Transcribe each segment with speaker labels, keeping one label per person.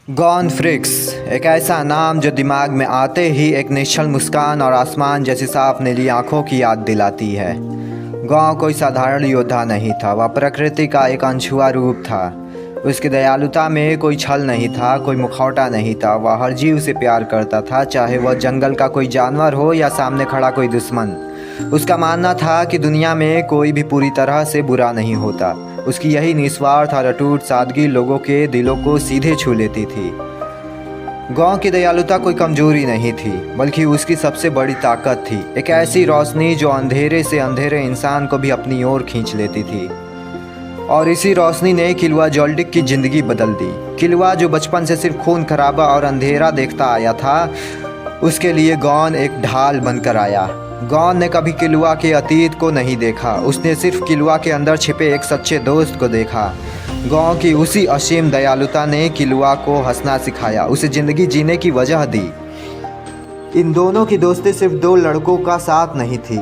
Speaker 1: Gone फ्रिक्स एक ऐसा नाम जो दिमाग में आते ही एक निश्चल मुस्कान और आसमान जैसी साफ नीली आंखों की याद दिलाती है। गॉन कोई साधारण योद्धा नहीं था, वह प्रकृति का एक अनछुआ रूप था। उसकी दयालुता में कोई छल नहीं था, कोई मुखौटा नहीं था। वह हर जीव से प्यार करता था, चाहे वह जंगल का कोई जानवर हो या सामने खड़ा कोई दुश्मन। उसका मानना था कि दुनिया में कोई भी पूरी तरह से बुरा नहीं होता। उसकी यही निस्वार्थ और अटूट सादगी लोगों के दिलों को सीधे छू लेती थी। गांव की दयालुता कोई कमजोरी नहीं थी, बल्कि उसकी सबसे बड़ी ताकत थी। एक ऐसी रोशनी जो अंधेरे से अंधेरे इंसान को भी अपनी ओर खींच लेती थी। और इसी रोशनी ने किलुआ जॉल्डिक की ज़िंदगी बदल दी। किलुआ जो बचपन से सिर्फ खून खराबा और अंधेरा देखता आया था, उसके लिए गॉन एक ढाल बनकर आया। गॉन ने कभी किलुआ के अतीत को नहीं देखा, उसने सिर्फ किलुआ के अंदर छिपे एक सच्चे दोस्त को देखा। गॉन की उसी असीम दयालुता ने किलुआ को हंसना सिखाया, उसे ज़िंदगी जीने की वजह दी। इन दोनों की दोस्ती सिर्फ दो लड़कों का साथ नहीं थी,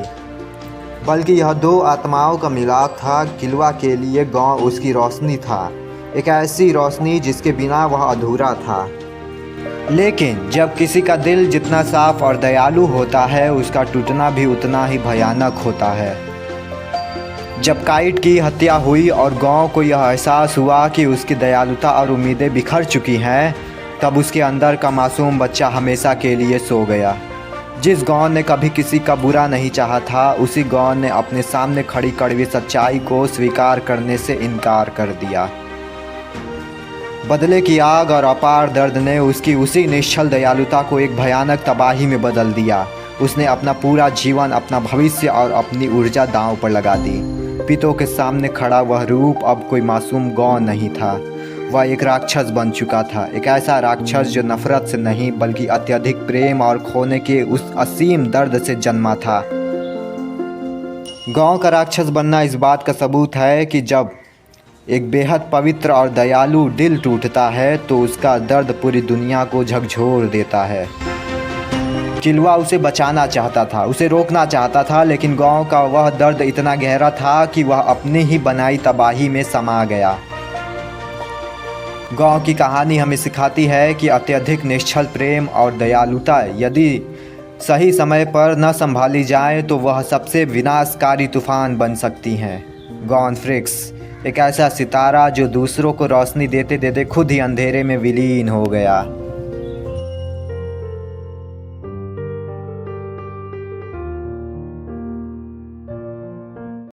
Speaker 1: बल्कि यह दो आत्माओं का मिलाप था। किलुआ के लिए गॉन उसकी रोशनी था, एक ऐसी रोशनी जिसके बिना वह अधूरा था। लेकिन जब किसी का दिल जितना साफ और दयालु होता है, उसका टूटना भी उतना ही भयानक होता है। जब काइट की हत्या हुई और गांव को यह एहसास हुआ कि उसकी दयालुता और उम्मीदें बिखर चुकी हैं, तब उसके अंदर का मासूम बच्चा हमेशा के लिए सो गया। जिस गांव ने कभी किसी का बुरा नहीं चाहा था, उसी गांव ने अपने सामने खड़ी कड़वी सच्चाई को स्वीकार करने से इनकार कर दिया। बदले की आग और अपार दर्द ने उसकी उसी निश्चल दयालुता को एक भयानक तबाही में बदल दिया। उसने अपना पूरा जीवन, अपना भविष्य और अपनी ऊर्जा दांव पर लगा दी। पितों के सामने खड़ा वह रूप अब कोई मासूम गॉन नहीं था, वह एक राक्षस बन चुका था। एक ऐसा राक्षस जो नफरत से नहीं, बल्कि अत्यधिक प्रेम और खोने के उस असीम दर्द से जन्मा था। गांव का राक्षस बनना इस बात का सबूत है कि जब एक बेहद पवित्र और दयालु दिल टूटता है, तो उसका दर्द पूरी दुनिया को झकझोर देता है। किलुआ उसे बचाना चाहता था, उसे रोकना चाहता था, लेकिन गांव का वह दर्द इतना गहरा था कि वह अपनी ही बनाई तबाही में समा गया। गांव की कहानी हमें सिखाती है कि अत्यधिक निश्चल प्रेम और दयालुता यदि सही समय पर न संभाली जाए, तो वह सबसे विनाशकारी तूफान बन सकती हैं। गॉन फ्रिक्स एक ऐसा सितारा जो दूसरों को रोशनी देते देते खुद ही अंधेरे में विलीन हो गया।